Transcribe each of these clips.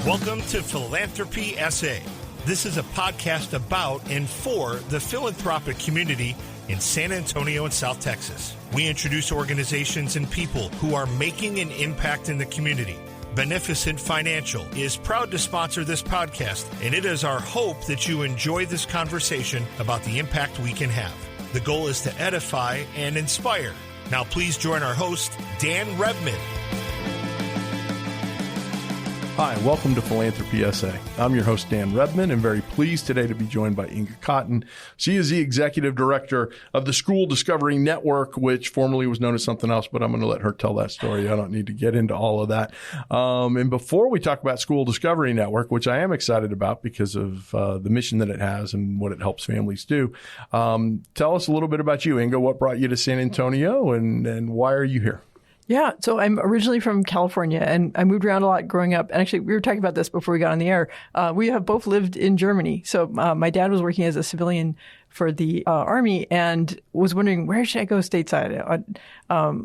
Welcome to Philanthropy SA. This is a podcast about and for the philanthropic community in San Antonio and South Texas. We introduce organizations and people who are making an impact in the community. Beneficent Financial is proud to sponsor this podcast, and it is our hope that you enjoy this conversation about the impact we can have. The goal is to edify and inspire. Now please join our host, Dan Rebman. Hi, welcome to Philanthropy SA. I'm your host, Dan Rebman, and very pleased today to be joined by Inga Cotton. She is the executive director of the School Discovery Network, which formerly was known as something else, but I'm going to let her tell that story. I don't need to get into all of that. And before we talk about School Discovery Network, which I am excited about because of the mission that it has and what it helps families do, tell us a little bit about you, Inga. What brought you to San Antonio, and why are you here? Yeah, so I'm originally from California, and I moved around a lot growing up. And actually, we were talking about this before we got on the air. We have both lived in Germany. So my dad was working as a civilian for the Army and was wondering, where should I go stateside?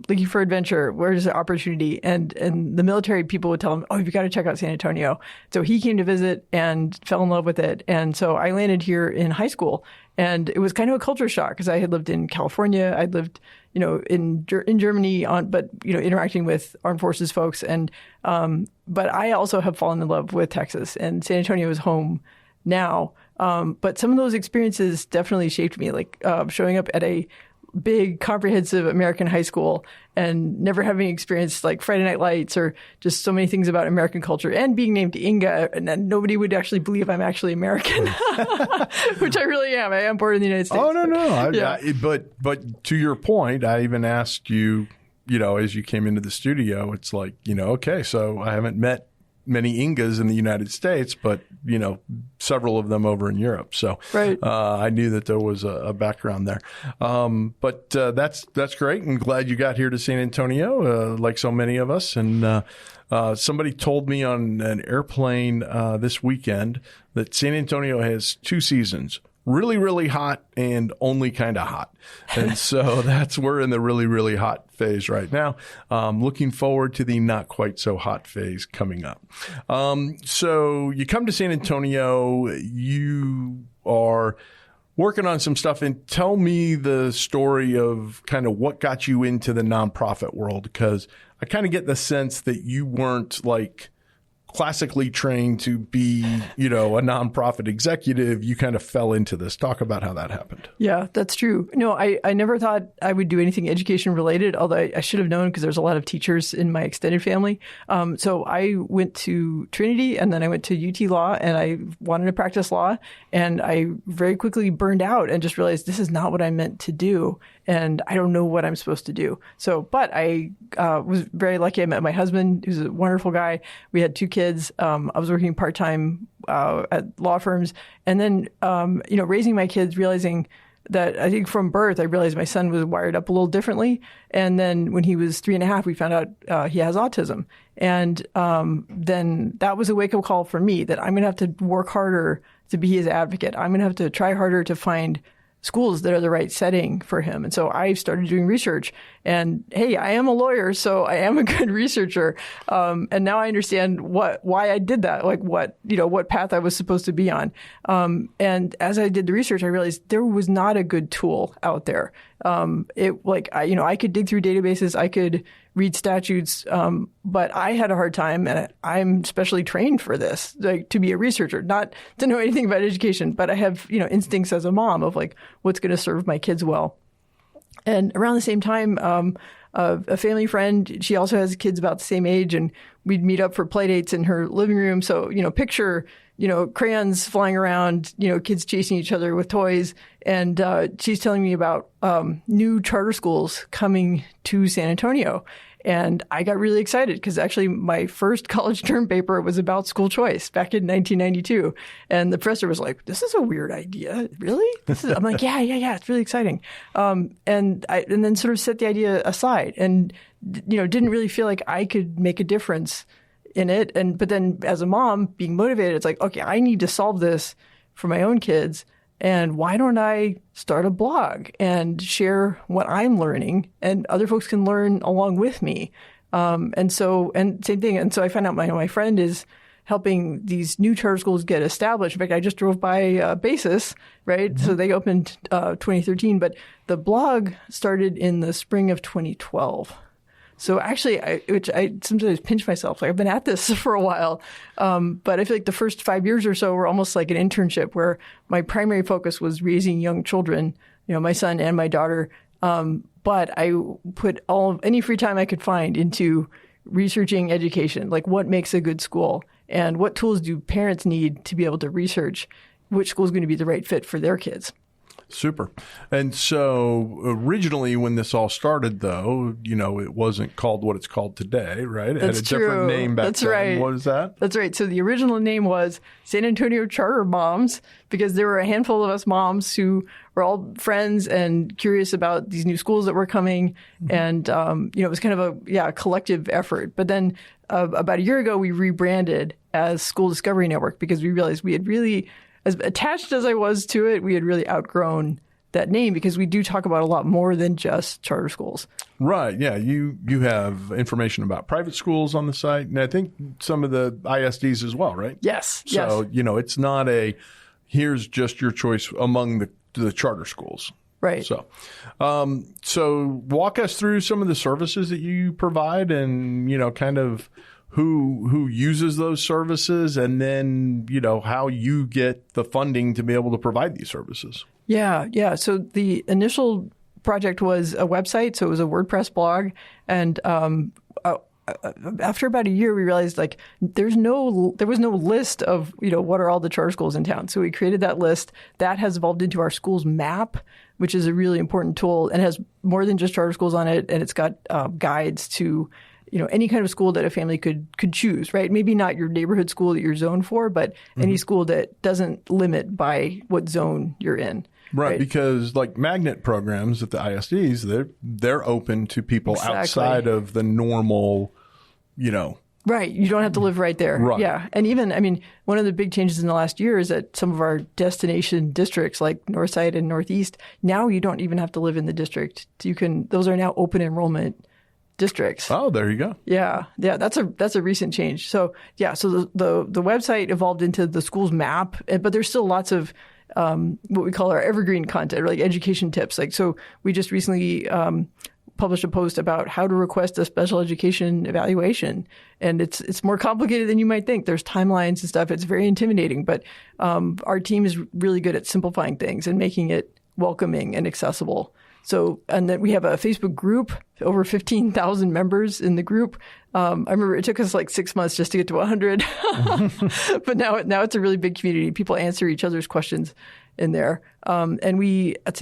Looking for adventure. Where's the opportunity? And the military people would tell him, oh, you've got to check out San Antonio. So he came to visit and fell in love with it. And so I landed here in high school. And it was kind of a culture shock because I had lived in California. I'd lived, in Germany but interacting with armed forces folks. And, but I also have fallen in love with Texas, and San Antonio is home now. But some of those experiences definitely shaped me, like, showing up at a big, comprehensive American high school and never having experienced like Friday Night Lights or just so many things about American culture, and being named Inga, and nobody would actually believe I'm actually American, which I really am. I am born in the United States. Oh, no. But to your point, I even asked you, as you came into the studio, it's like, okay, so I haven't met many Ingas in the United States, but, several of them over in Europe. So right. I knew that there was a background there. But that's great. I'm glad you got here to San Antonio, like so many of us. And somebody told me on an airplane this weekend that San Antonio has two seasons. Really, really hot and only kind of hot. And so we're in the really, really hot phase right now. Looking forward to the not quite so hot phase coming up. So you come to San Antonio, you are working on some stuff, and tell me the story of kind of what got you into the nonprofit world, because I kind of get the sense that you weren't like classically trained to be, a nonprofit executive. You kind of fell into this. Talk about how that happened. Yeah, that's true. No, I never thought I would do anything education related, although I should have known because there's a lot of teachers in my extended family. So I went to Trinity, and then I went to UT Law, and I wanted to practice law. And I very quickly burned out and just realized this is not what I meant to do. And I don't know what I'm supposed to do. So, but I was very lucky. I met my husband, who's a wonderful guy. We had two kids. I was working part-time at law firms. And then, raising my kids, realizing that I think from birth, I realized my son was wired up a little differently. And then when he was 3.5, we found out he has autism. And then that was a wake-up call for me that I'm going to have to work harder to be his advocate. I'm going to have to try harder to find schools that are the right setting for him. And so I started doing research, and hey, I am a lawyer, so I am a good researcher. And now I understand why I did that, like what path I was supposed to be on. And as I did the research, I realized there was not a good tool out there. I could dig through databases, I could read statutes, but I had a hard time, and I'm specially trained for this, like to be a researcher, not to know anything about education, but I have, instincts as a mom of like what's going to serve my kids well. And around the same time, a family friend, she also has kids about the same age, and we'd meet up for play dates in her living room. So, picture, crayons flying around, kids chasing each other with toys. And she's telling me about new charter schools coming to San Antonio. And I got really excited because actually my first college term paper was about school choice back in 1992. And the professor was like, this is a weird idea. Really? I'm like, yeah. It's really exciting. And then sort of set the idea aside and, didn't really feel like I could make a difference in it. But then as a mom being motivated, it's like, okay, I need to solve this for my own kids. And why don't I start a blog and share what I'm learning, and other folks can learn along with me? And same thing. And so I found out my friend is helping these new charter schools get established. In fact, I just drove by Basis, right? So they opened 2013, but the blog started in the spring of 2012. So actually, which I sometimes pinch myself, like I've been at this for a while, but I feel like the first 5 years or so were almost like an internship where my primary focus was raising young children, my son and my daughter. But I put any free time I could find into researching education, like what makes a good school and what tools do parents need to be able to research which school is going to be the right fit for their kids. Super. And so originally when this all started, though, it wasn't called what it's called today, right? It had a different name back then. That's right. What is that? That's right. So the original name was San Antonio Charter Moms because there were a handful of us moms who were all friends and curious about these new schools that were coming. And, it was kind of a collective effort. But then about a year ago, we rebranded as School Discovery Network because we realized we had really, as attached as I was to it, we had really outgrown that name because we do talk about a lot more than just charter schools. Right. Yeah. You have information about private schools on the site, and I think some of the ISDs as well, right? Yes. So, it's not here's just your choice among the charter schools. Right. So walk us through some of the services that you provide and, kind of who uses those services and then, how you get the funding to be able to provide these services. Yeah. So the initial project was a website. So it was a WordPress blog. And after about a year, we realized there was no list of, what are all the charter schools in town. So we created that list. That has evolved into our schools map, which is a really important tool and has more than just charter schools on it. And it's got guides to any kind of school that a family could choose, right? Maybe not your neighborhood school that you're zoned for, but any school that doesn't limit by what zone you're in. Right, because like magnet programs at the ISDs, they're open to people outside of the normal, Right. You don't have to live right there. Right. Yeah. And even, one of the big changes in the last year is that some of our destination districts like Northside and Northeast, now you don't even have to live in the district. Those are now open enrollment districts. Oh, there you go. Yeah. That's a recent change. So the website evolved into the school's map, but there's still lots of what we call our evergreen content, or like education tips. So we just recently published a post about how to request a special education evaluation, and it's more complicated than you might think. There's timelines and stuff. It's very intimidating, but our team is really good at simplifying things and making it welcoming and accessible. So, and then we have a Facebook group, over 15,000 members in the group. I remember it took us 6 months just to get to 100, but now it's a really big community. People answer each other's questions in there. And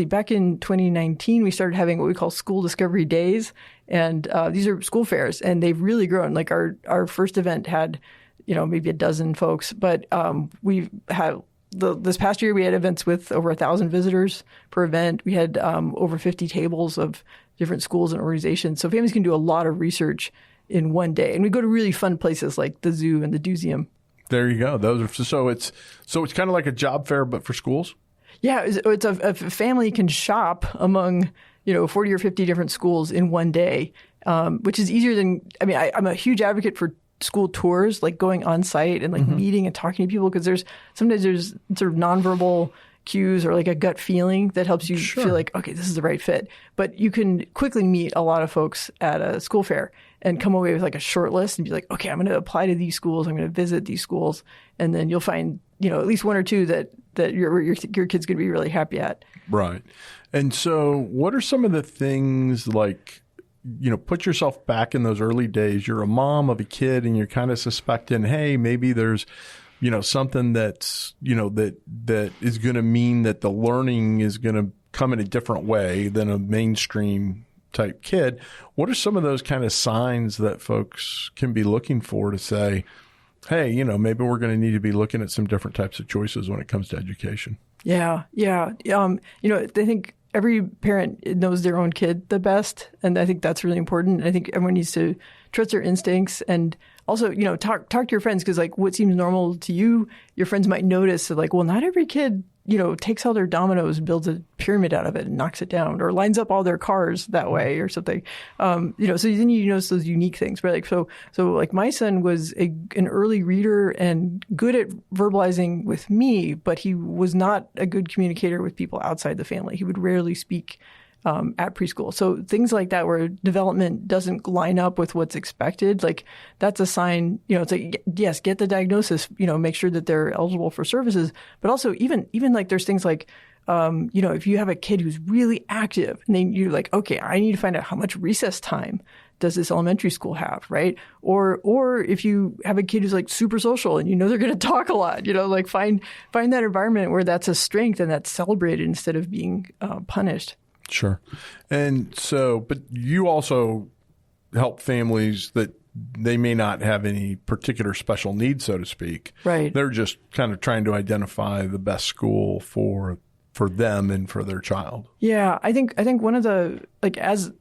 back in 2019, we started having what we call school discovery days. And these are school fairs, and they've really grown. Like our first event had, maybe a dozen folks, but we've had this past year, we had events with over 1,000 visitors per event. We had over 50 tables of different schools and organizations. So families can do a lot of research in one day. And we go to really fun places like the zoo and the Dooseum. There you go. So it's kind of like a job fair, but for schools? Yeah, it's a family can shop among 40 or 50 different schools in one day, which is easier than. I'm a huge advocate for school tours, like going on site and meeting and talking to people, because sometimes there's sort of nonverbal cues or like a gut feeling that helps you feel like, okay, this is the right fit. But you can quickly meet a lot of folks at a school fair and come away with a short list and be like, okay, I'm going to apply to these schools. I'm going to visit these schools. And then you'll find, at least one or two that your kid's going to be really happy at. Right. And so what are some of the things put yourself back in those early days. You're a mom of a kid and you're kind of suspecting, hey, maybe there's, something that's, that is going to mean that the learning is going to come in a different way than a mainstream type kid. What are some of those kind of signs that folks can be looking for to say, hey, maybe we're going to need to be looking at some different types of choices when it comes to education? Yeah. I think every parent knows their own kid the best, and I think that's really important. I think everyone needs to trust their instincts, and also, talk to your friends, because what seems normal to you, your friends might notice that well, not every kid takes all their dominoes and builds a pyramid out of it and knocks it down, or lines up all their cars that way or something. So then you notice those unique things, right? Like, so like my son was an early reader and good at verbalizing with me, but he was not a good communicator with people outside the family. He would rarely speak at preschool. So things like that where development doesn't line up with what's expected, like that's a sign, it's like, yes, get the diagnosis, make sure that they're eligible for services. But also even like there's things like, if you have a kid who's really active and then you're like, okay, I need to find out how much recess time does this elementary school have, right? Or if you have a kid who's like super social and they're going to talk a lot, like find that environment where that's a strength and that's celebrated instead of being punished. Sure. And so, but you also help families that they may not have any particular special needs, so to speak. Right. They're just kind of trying to identify the best school for them and for their child. Yeah. I think one of the, as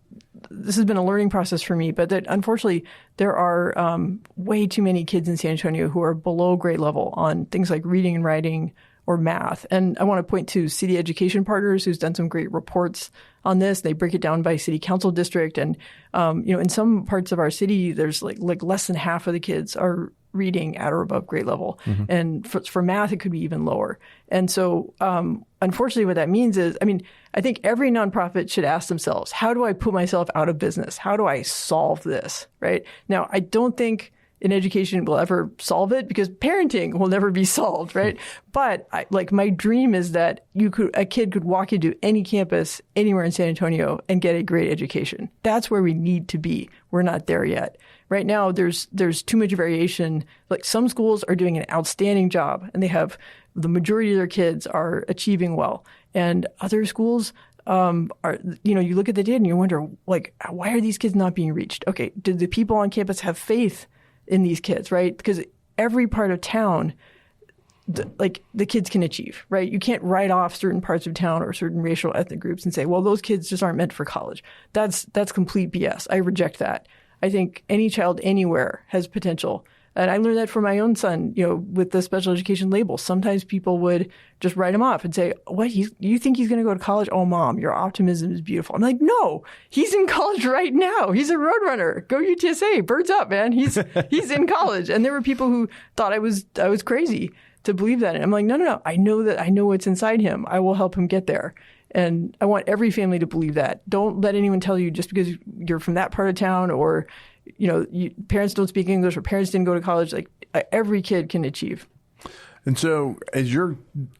this has been a learning process for me, but that unfortunately there are way too many kids in San Antonio who are below grade level on things like reading and writing or math. And I want to point to City Education Partners, who's done some great reports on this. They break it down by city council district. And, in some parts of our city, there's like less than half of the kids are reading at or above grade level. Mm-hmm. And for math, it could be even lower. And so, unfortunately, what that means is, I think every nonprofit should ask themselves, how do I put myself out of business? How do I solve this? Right? Now, I don't think in education will ever solve it because parenting will never be solved, right? But my dream is that a kid could walk into any campus anywhere in San Antonio and get a great education. That's where we need to be. We're not there yet. Right now, there's too much variation. Like some schools are doing an outstanding job and they have the majority of their kids are achieving well, and other schools are, you look at the data and you wonder, like, why are these kids not being reached? Okay, do the people on campus have faith in these kids, right? Because every part of town, the kids can achieve, right? You can't write off certain parts of town or certain racial ethnic groups and say, well, those kids just aren't meant for college. That's complete BS. I reject that. I think any child anywhere has potential. And I learned that from my own son, with the special education label. Sometimes people would just write him off and say, what, you think he's going to go to college? Oh, Mom, your optimism is beautiful. I'm like, no, he's in college right now. He's a roadrunner. Go UTSA. Birds up, man. He's in college. And there were people who thought I was crazy to believe that. And I'm like, no. I know what's inside him. I will help him get there. And I want every family to believe that. Don't let anyone tell you just because you're from that part of town or parents don't speak English or parents didn't go to college, like every kid can achieve. And so as you're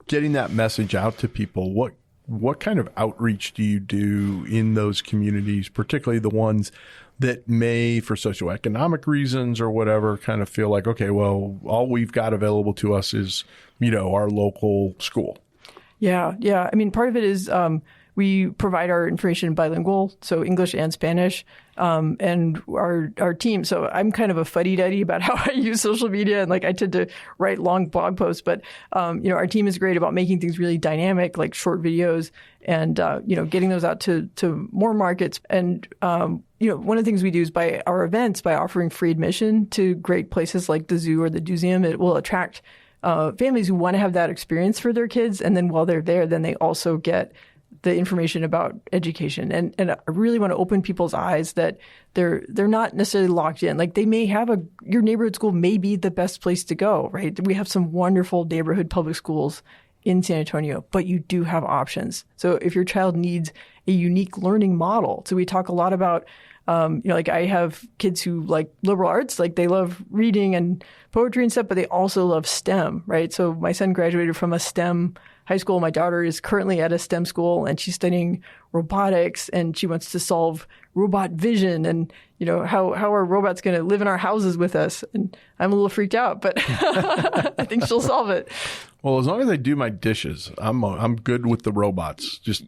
getting that message out to people, what kind of outreach do you do in those communities, particularly the ones that may, for socioeconomic reasons or whatever, kind of feel like, okay, well, all we've got available to us is, our local school? Yeah. Part of it is we provide our information bilingual, so English and Spanish, and our team. So I'm kind of a fuddy-duddy about how I use social media, and I tend to write long blog posts. But our team is great about making things really dynamic, like short videos, and getting those out to more markets. And one of the things we do is by our events, by offering free admission to great places like the zoo or the museum, it will attract families who want to have that experience for their kids. And then while they're there, then they also get the information about education. And I really want to open people's eyes that they're not necessarily locked in. Like they may have your neighborhood school may be the best place to go, right? We have some wonderful neighborhood public schools in San Antonio, but you do have options. So if your child needs a unique learning model, so we talk a lot about I have kids who like liberal arts, like they love reading and poetry and stuff, but they also love STEM, right? So my son graduated from a STEM high school. My daughter is currently at a STEM school and she's studying robotics and she wants to solve robot vision and, how are robots going to live in our houses with us? And I'm a little freaked out, but I think she'll solve it. Well, as long as they do my dishes, I'm good with the robots. Just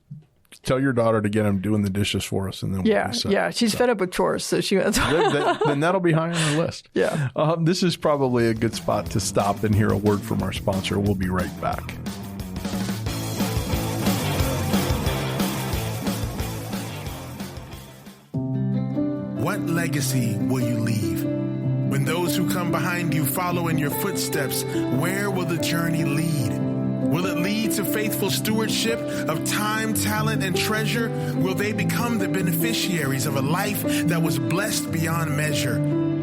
tell your daughter to get them doing the dishes for us, and then we'll be set. Yeah, she's fed up with chores, so she wants. Then that'll be high on her list. Yeah. This is probably a good spot to stop and hear a word from our sponsor. We'll be right back. What legacy will you leave? When those who come behind you follow in your footsteps, where will the journey lead? Will it lead to faithful stewardship of time, talent, and treasure? Will they become the beneficiaries of a life that was blessed beyond measure?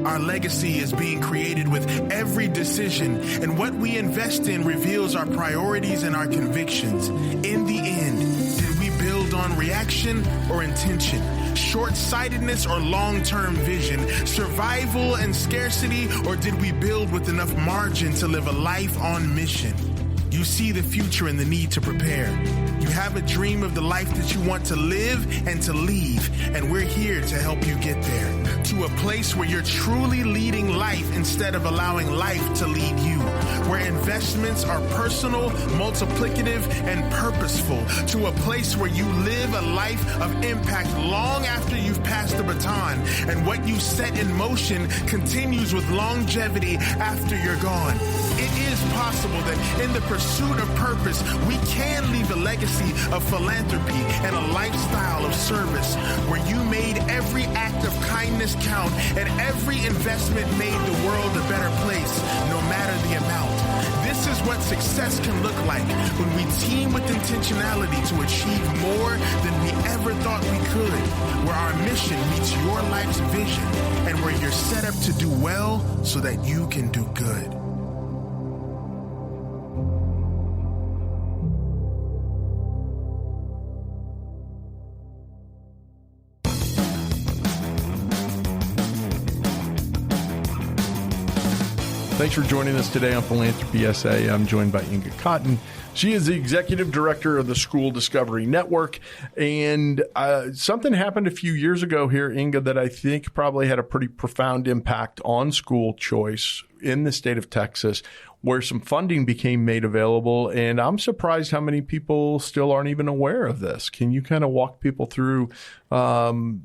Our legacy is being created with every decision, and what we invest in reveals our priorities and our convictions. In the end, did we build on reaction or intention? Short-sightedness or long-term vision? Survival and scarcity, or did we build with enough margin to live a life on mission? You see the future and the need to prepare. You have a dream of the life that you want to live and to leave, and we're here to help you get there. To a place where you're truly leading life instead of allowing life to lead you. Where investments are personal, multiplicative, and purposeful. To a place where you live a life of impact long after you've passed the baton, and what you set in motion continues with longevity after you're gone. It is possible that in the pursuit of purpose, we can leave a legacy of philanthropy and a lifestyle of service where you made every act of kindness count and every investment made the world a better place, no matter the amount. This is what success can look like when we team with intentionality to achieve more than we ever thought we could, where our mission meets your life's vision and where you're set up to do well so that you can do good. Thanks for joining us today on Philanthropy SA. I'm joined by Inga Cotton. She is the executive director of the School Discovery Network. And something happened a few years ago here, Inga, that I think probably had a pretty profound impact on school choice in the state of Texas, where some funding became made available. And I'm surprised how many people still aren't even aware of this. Can you kind of walk people through, some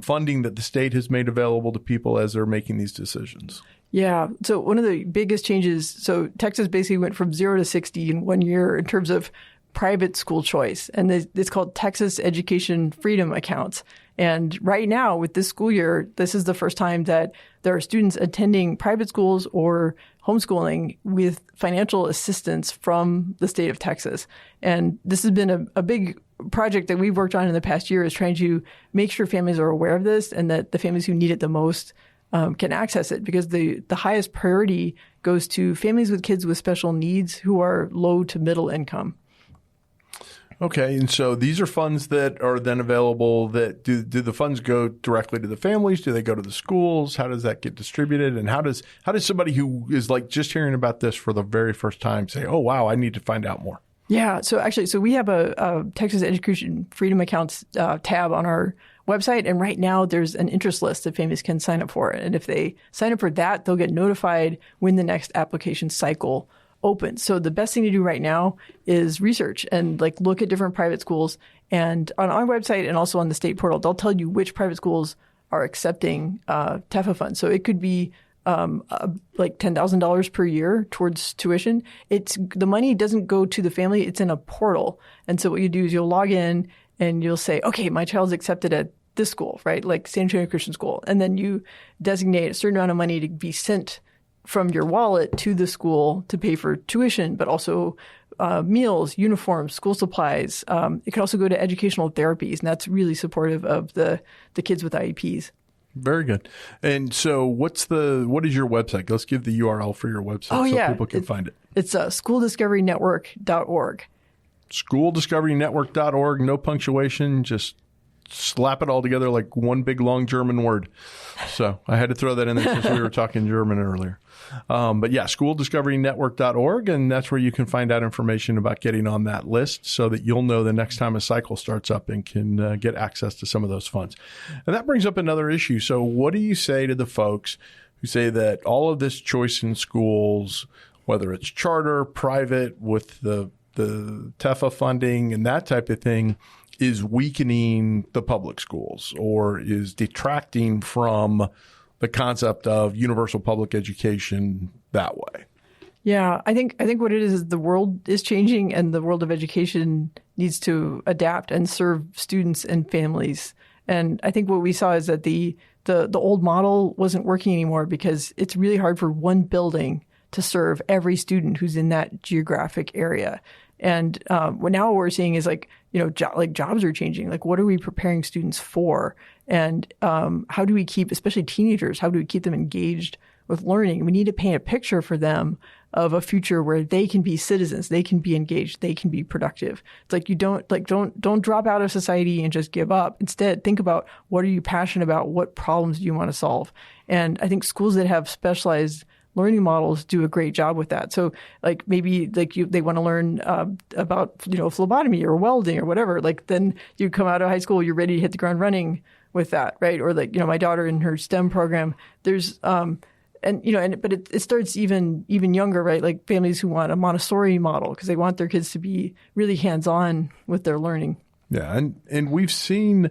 funding that the state has made available to people as they're making these decisions? Yeah. So one of the biggest changes, so Texas basically went from 0 to 60 in 1 year in terms of private school choice. And it's called Texas Education Freedom Accounts. And right now with this school year, this is the first time that there are students attending private schools or homeschooling with financial assistance from the state of Texas. And this has been a big project that we've worked on in the past year, is trying to make sure families are aware of this and that the families who need it the most can access it, because the highest priority goes to families with kids with special needs who are low to middle income. Okay, and so these are funds that are then available. That do the funds go directly to the families? Do they go to the schools? How does that get distributed? And how does somebody who is like just hearing about this for the very first time say, "Oh, wow, I need to find out more"? Yeah, so we have a Texas Education Freedom Accounts tab on our website, and right now there's an interest list that families can sign up for. And if they sign up for that, they'll get notified when the next application cycle opens. So the best thing to do right now is research and look at different private schools. And on our website and also on the state portal, they'll tell you which private schools are accepting TEFA funds. So it could be $10,000 per year towards tuition. The money doesn't go to the family; it's in a portal. And so what you do is you'll log in and you'll say, okay, my child's accepted at this school, right? Like San Antonio Christian School. And then you designate a certain amount of money to be sent from your wallet to the school to pay for tuition, but also meals, uniforms, school supplies. It can also go to educational therapies, and that's really supportive of the kids with IEPs. Very good. And so what is your website? Let's give the URL for your website people can find it. It's schooldiscoverynetwork.org. Schooldiscoverynetwork.org. No punctuation, just slap it all together like one big long German word. So I had to throw that in there since we were talking German earlier. But yeah, schooldiscoverynetwork.org, and that's where you can find out information about getting on that list so that you'll know the next time a cycle starts up and can get access to some of those funds. And that brings up another issue. So what do you say to the folks who say that all of this choice in schools, whether it's charter, private, with the TEFA funding and that type of thing, is weakening the public schools or is detracting from the concept of universal public education that way? Yeah, I think what it is the world is changing, and the world of education needs to adapt and serve students and families. And I think what we saw is that the old model wasn't working anymore because it's really hard for one building to serve every student who's in that geographic area. And what we're seeing is jobs are changing. Like, what are we preparing students for? And how do we keep, especially teenagers, how do we keep them engaged with learning? We need to paint a picture for them of a future where they can be citizens, they can be engaged, they can be productive. It's like, you don't drop out of society and just give up. Instead, think about, what are you passionate about? What problems do you want to solve? And I think schools that have specialized learning models do a great job with that. So maybe they want to learn about phlebotomy or welding or whatever. Then you come out of high school, you're ready to hit the ground running with that, right? Or my daughter in her STEM program, there's but it starts even younger, right? Like families who want a Montessori model because they want their kids to be really hands-on with their learning. Yeah, and we've seen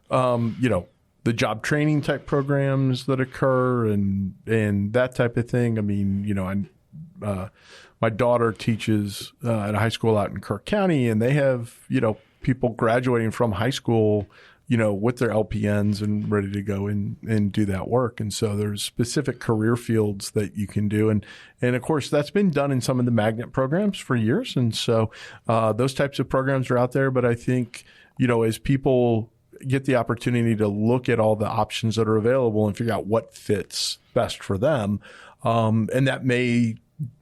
the job training type programs that occur and that type of thing. I mean, my daughter teaches at a high school out in Kirk County, and they have, people graduating from high school, with their LPNs and ready to go and do that work. And so there's specific career fields that you can do. And of course, that's been done in some of the magnet programs for years. And so those types of programs are out there. But I think, as people get the opportunity to look at all the options that are available and figure out what fits best for them. And that may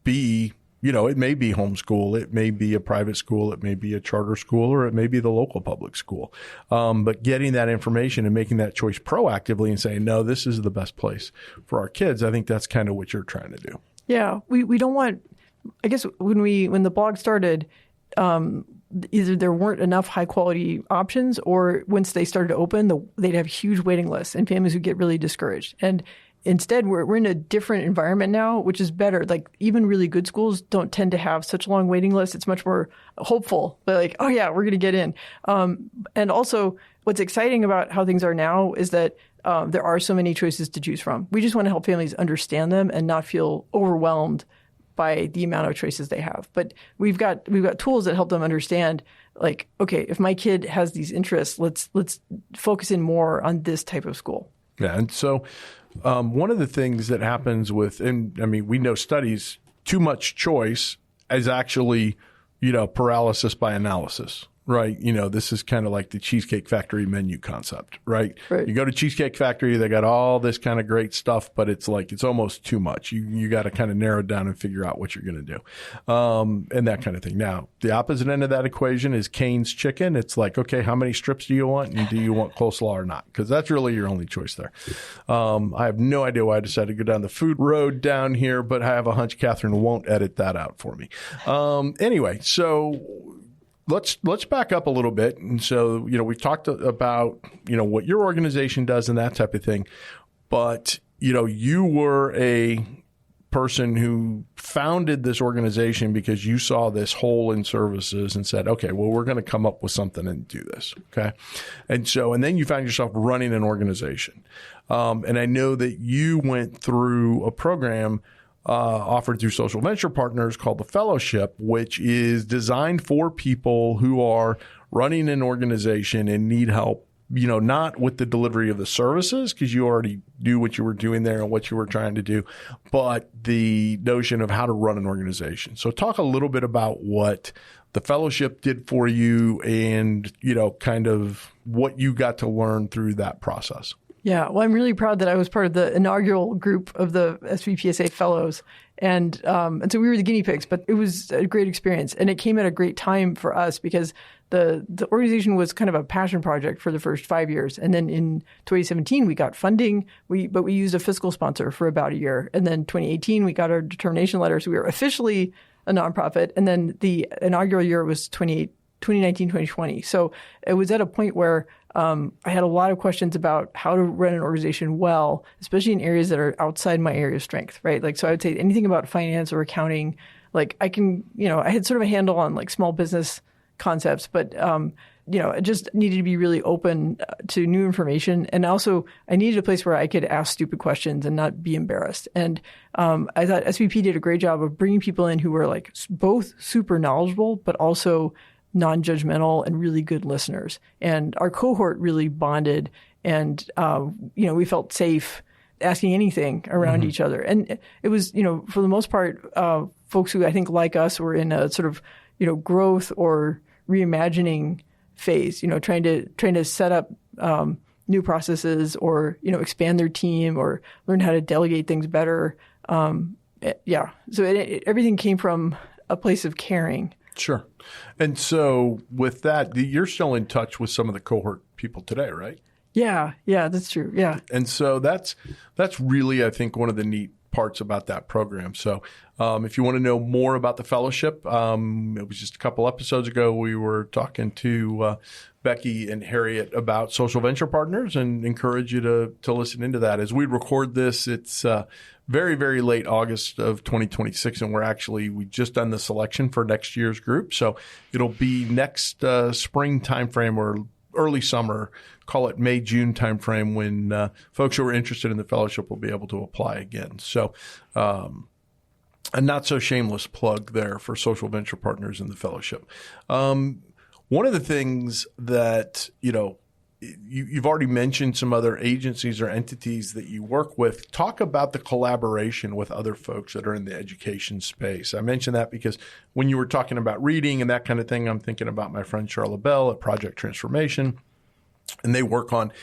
be, it may be homeschool, it may be a private school, it may be a charter school, or it may be the local public school. But getting that information and making that choice proactively and saying, no, this is the best place for our kids. I think that's kind of what you're trying to do. Yeah. We don't want, I guess when the blog started, either there weren't enough high quality options, or once they started to open, they'd have huge waiting lists and families would get really discouraged. And instead, we're in a different environment now, which is better. Like, even really good schools don't tend to have such long waiting lists. It's much more hopeful. They're like, oh yeah, we're going to get in. And also, what's exciting about how things are now is that there are so many choices to choose from. We just want to help families understand them and not feel overwhelmed by the amount of choices they have. But we've got tools that help them understand, like, okay, if my kid has these interests, let's focus in more on this type of school. Yeah, and so one of the things that happens we know studies, too much choice is actually, paralysis by analysis. Right. This is kind of like the Cheesecake Factory menu concept, right? You go to Cheesecake Factory, they got all this kind of great stuff, but it's almost too much. You got to kind of narrow it down and figure out what you're going to do. And that kind of thing. Now, the opposite end of that equation is Cane's Chicken. It's like, okay, how many strips do you want? And do you want coleslaw or not? Because that's really your only choice there. I have no idea why I decided to go down the food road down here, but I have a hunch Catherine won't edit that out for me. Anyway, so Let's back up a little bit. And so, we talked about, what your organization does and that type of thing. But, you were a person who founded this organization because you saw this hole in services and said, okay, well, we're going to come up with something and do this. Okay. And then you found yourself running an organization. And I know that you went through a program offered through Social Venture Partners called the Fellowship, which is designed for people who are running an organization and need help, not with the delivery of the services, because you already do what you were doing there and what you were trying to do, but the notion of how to run an organization. So talk a little bit about what the Fellowship did for you and, kind of what you got to learn through that process. Yeah, well, I'm really proud that I was part of the inaugural group of the SVPSA Fellows. And so we were the guinea pigs, but it was a great experience. And it came at a great time for us because the organization was kind of a passion project for the first 5 years. And then in 2017, we got funding, but we used a fiscal sponsor for about a year. And then 2018, we got our determination letter. So we were officially a nonprofit. And then the inaugural year was 2019, 2020. So it was at a point where I had a lot of questions about how to run an organization well, especially in areas that are outside my area of strength, right? Like, so I would say anything about finance or accounting, like I had sort of a handle on like small business concepts, but, I just needed to be really open to new information. And also I needed a place where I could ask stupid questions and not be embarrassed. And I thought SVP did a great job of bringing people in who were like both super knowledgeable, but also non-judgmental and really good listeners. And our cohort really bonded and, we felt safe asking anything around each other. And it was, for the most part, folks who I think like us were in a sort of, growth or reimagining phase, trying to set up new processes or, expand their team or learn how to delegate things better. Yeah. So everything came from a place of caring. Sure. And so with that, you're still in touch with some of the cohort people today, right? Yeah, that's true. Yeah. And so that's really, I think, one of the neat parts about that program. So if you want to know more about the fellowship, it was just a couple episodes ago, we were talking to Becky and Harriet about social venture partners, and encourage you to listen into that. As we record this, it's very, very late August of 2026, and we just done the selection for next year's group. So it'll be next spring timeframe or early summer, call it May, June timeframe, when folks who are interested in the fellowship will be able to apply again. So a not so shameless plug there for social venture partners in the fellowship. One of the things that, you've already mentioned some other agencies or entities that you work with. Talk about the collaboration with other folks that are in the education space. I mentioned that because when you were talking about reading and that kind of thing, I'm thinking about my friend Charlotte Bell at Project Transformation, and they work on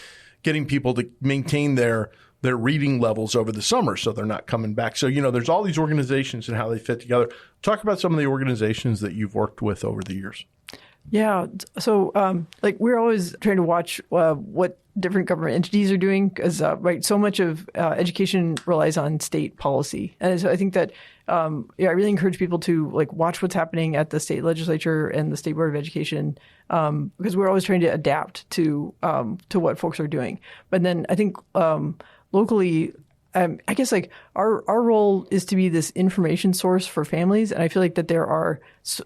getting people to maintain their reading levels over the summer so they're not coming back. So, there's all these organizations and how they fit together. Talk about some of the organizations that you've worked with over the years. Yeah. So, we're always trying to watch what different government entities are doing because, so much of education relies on state policy. And so I think that, I really encourage people to watch what's happening at the state legislature and the State Board of Education because we're always trying to adapt to what folks are doing. But then I think locally, I guess our role is to be this information source for families, and I feel like that there are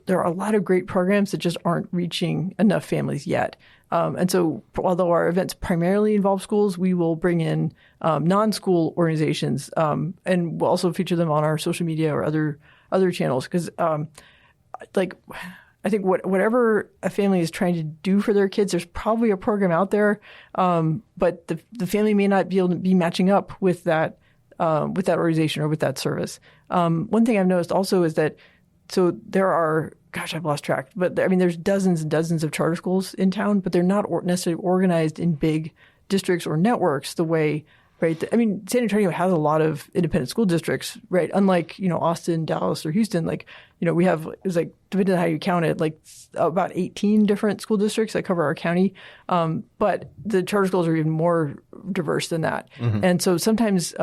a lot of great programs that just aren't reaching enough families yet. And so, although our events primarily involve schools, we will bring in non-school organizations, and we'll also feature them on our social media or other channels because, I think whatever a family is trying to do for their kids, there's probably a program out there, but the family may not be able to be matching up with that organization or with that service. One thing I've noticed also is that there are, I've lost track, but there's dozens and dozens of charter schools in town, but they're not necessarily organized in big districts or networks the way. Right. San Antonio has a lot of independent school districts, right? Unlike, Austin, Dallas, or Houston, we have, depending on how you count it, about 18 different school districts that cover our county. But the charter schools are even more diverse than that. Mm-hmm. And so sometimes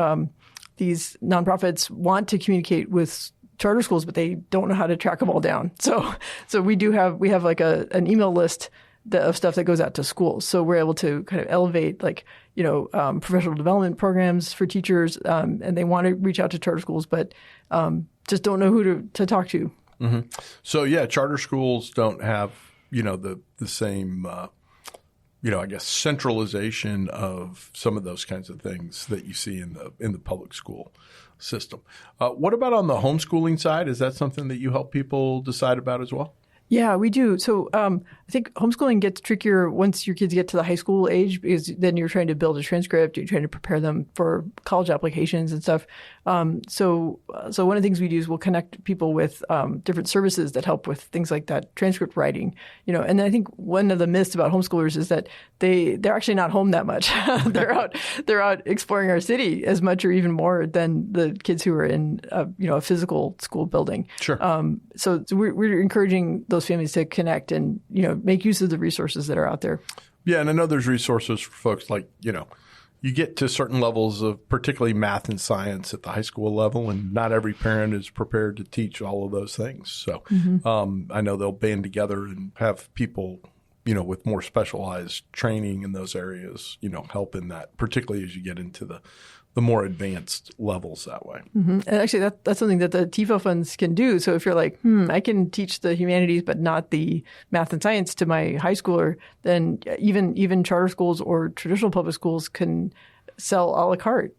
these nonprofits want to communicate with charter schools, but they don't know how to track them all down. So we have an email list of stuff that goes out to schools. So we're able to kind of elevate professional development programs for teachers, and they want to reach out to charter schools, but just don't know who to talk to. Mm-hmm. So charter schools don't have, the same, I guess centralization of some of those kinds of things that you see in the public school system. What about on the homeschooling side? Is that something that you help people decide about as well? Yeah, we do. So I think homeschooling gets trickier once your kids get to the high school age because then you're trying to build a transcript, you're trying to prepare them for college applications and stuff. So one of the things we do is we'll connect people with different services that help with things like that transcript writing. And I think one of the myths about homeschoolers is that they're actually not home that much. They're out exploring our city as much or even more than the kids who are in a physical school building. Sure. So we're encouraging those families to connect and, make use of the resources that are out there. Yeah. And I know there's resources for folks you get to certain levels of particularly math and science at the high school level, and not every parent is prepared to teach all of those things. So I know they'll band together and have people, with more specialized training in those areas, help in that, particularly as you get into the more advanced levels that way. Mm-hmm. And actually, that's something that the TIFO funds can do. So if you're like, I can teach the humanities but not the math and science to my high schooler, then even charter schools or traditional public schools can sell a la carte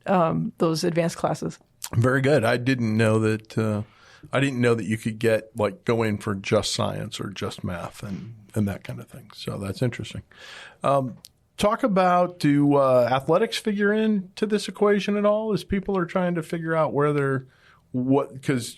those advanced classes. Very good. I didn't know that you could go in for just science or just math and that kind of thing. So that's interesting. talk about, do athletics figure into this equation at all as people are trying to figure out because,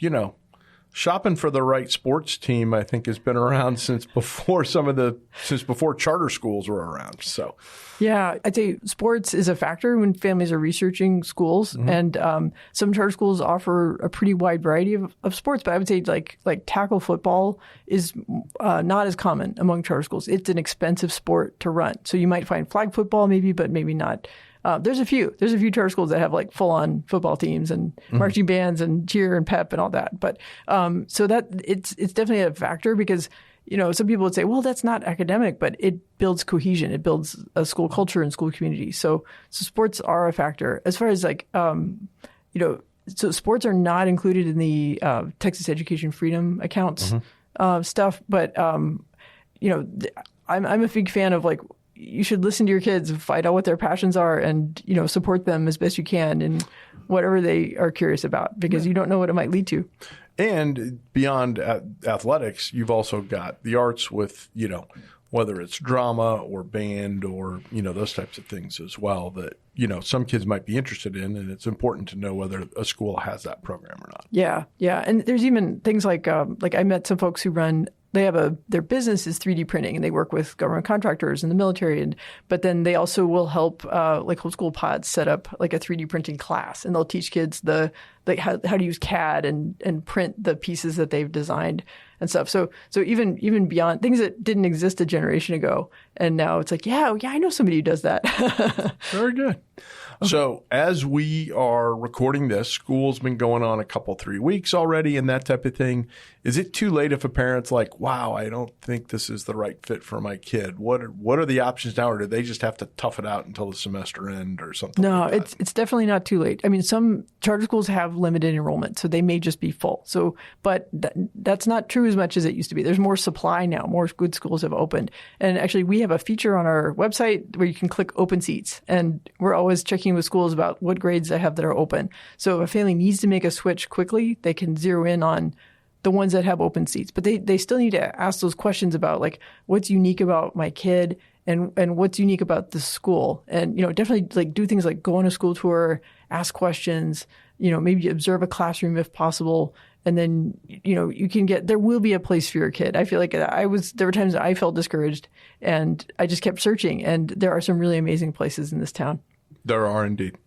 shopping for the right sports team, I think, has been around since before charter schools were around. So, yeah, I'd say sports is a factor when families are researching schools, and some charter schools offer a pretty wide variety of sports. But I would say like tackle football is not as common among charter schools. It's an expensive sport to run, so you might find flag football maybe, but maybe not. There's a few charter schools that have like full on football teams and marching bands and cheer and pep and all that. But so that it's definitely a factor because, some people would say, well, that's not academic, but it builds cohesion. It builds a school culture and school community. So sports are a factor as far as so sports are not included in the Texas Education Freedom accounts stuff. But, I'm a big fan of you should listen to your kids, find out what their passions are, and, support them as best you can in whatever they are curious about, because you don't know what it might lead to. And beyond athletics, you've also got the arts with, whether it's drama or band or, those types of things as well that, some kids might be interested in. And it's important to know whether a school has that program or not. Yeah. Yeah. And there's even things like I met some folks who their business is 3D printing, and they work with government contractors and the military. But then they also will help homeschool pods set up like a 3D printing class, and they'll teach kids how to use CAD and print the pieces that they've designed and stuff. So even beyond things that didn't exist a generation ago, and now it's like, yeah, I know somebody who does that. Very good. Okay. So as we are recording this, school's been going on 3 weeks already and that type of thing. Is it too late if a parent's like, wow, I don't think this is the right fit for my kid? What are the options now, or do they just have to tough it out until the semester end or something? No, like that? It's definitely not too late. I mean, some charter schools have limited enrollment, so they may just be full. So, but that's not true as much as it used to be. There's more supply now. More good schools have opened. And actually, we have a feature on our website where you can click open seats, and we're always checking with schools about what grades they have that are open. So if a family needs to make a switch quickly, they can zero in on the ones that have open seats. But they still need to ask those questions about what's unique about my kid and what's unique about the school. And, definitely do things like go on a school tour, ask questions, maybe observe a classroom if possible. And then, there will be a place for your kid. I feel like there were times I felt discouraged and I just kept searching. And there are some really amazing places in this town. There are indeed.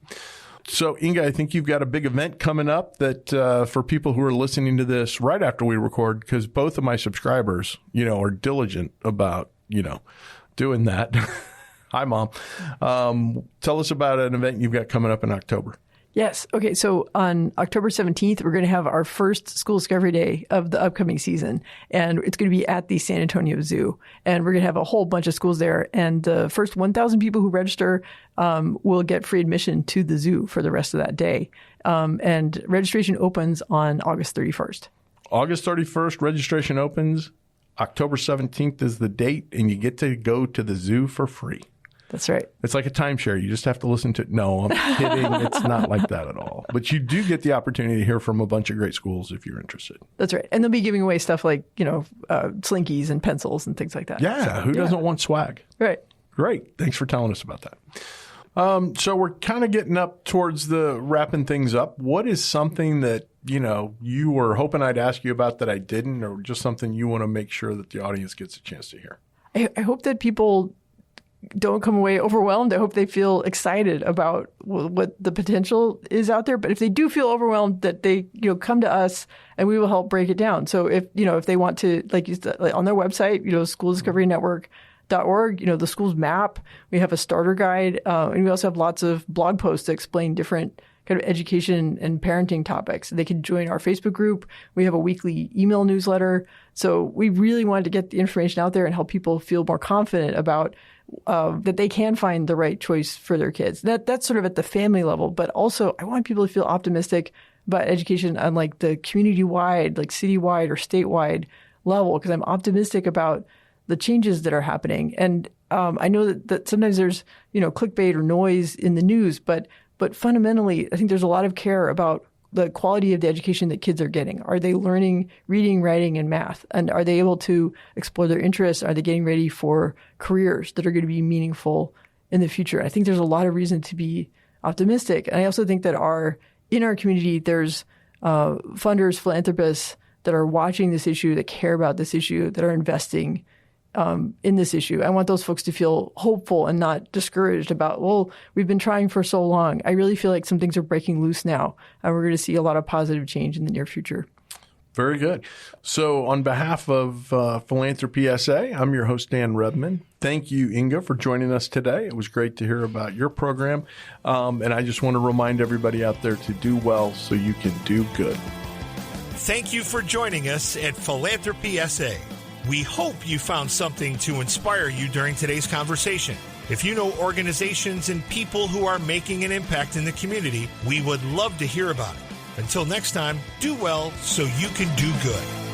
So, Inga, I think you've got a big event coming up that for people who are listening to this right after we record, because both of my subscribers, are diligent about, doing that. Hi, Mom. Tell us about an event you've got coming up in October. Yes. Okay. So on October 17th, we're going to have our first School Discovery Day of the upcoming season. And it's going to be at the San Antonio Zoo. And we're going to have a whole bunch of schools there. And the first 1,000 people who register will get free admission to the zoo for the rest of that day. And registration opens on August 31st. August 31st, registration opens. October 17th is the date, and you get to go to the zoo for free. That's right. It's like a timeshare. You just have to listen to it. No, I'm kidding. It's not like that at all. But you do get the opportunity to hear from a bunch of great schools if you're interested. That's right. And they'll be giving away stuff like, slinkies and pencils and things like that. Yeah. So, who doesn't want swag? Right. Great. Thanks for telling us about that. So we're kind of getting up towards the wrapping things up. What is something that, you were hoping I'd ask you about that I didn't, or just something you want to make sure that the audience gets a chance to hear? I hope that people don't come away overwhelmed. I hope they feel excited about what the potential is out there. But if they do feel overwhelmed, that they come to us and we will help break it down. So if they want to, like you said, on their website, schooldiscoverynetwork.org, the school's map, we have a starter guide, and we also have lots of blog posts that explain different kind of education and parenting topics. They can join our Facebook group. We have a weekly email newsletter. So we really wanted to get the information out there and help people feel more confident about that they can find the right choice for their kids. That's sort of at the family level, but also I want people to feel optimistic about education on the community-wide, citywide or statewide level, because I'm optimistic about the changes that are happening. And I know that sometimes there's, clickbait or noise in the news, but fundamentally, I think there's a lot of care about the quality of the education that kids are getting. Are they learning reading, writing, and math? And are they able to explore their interests? Are they getting ready for careers that are going to be meaningful in the future. I think there's a lot of reason to be optimistic. And I also think that in our community, there's funders, philanthropists that are watching this issue, that care about this issue, that are investing in this issue. I want those folks to feel hopeful and not discouraged about, well, we've been trying for so long. I really feel like some things are breaking loose now, and we're going to see a lot of positive change in the near future. Very good. So on behalf of Philanthropy SA, I'm your host, Dan Redman. Thank you, Inga, for joining us today. It was great to hear about your program. And I just want to remind everybody out there to do well so you can do good. Thank you for joining us at Philanthropy SA. We hope you found something to inspire you during today's conversation. If you know organizations and people who are making an impact in the community, we would love to hear about it. Until next time, do well so you can do good.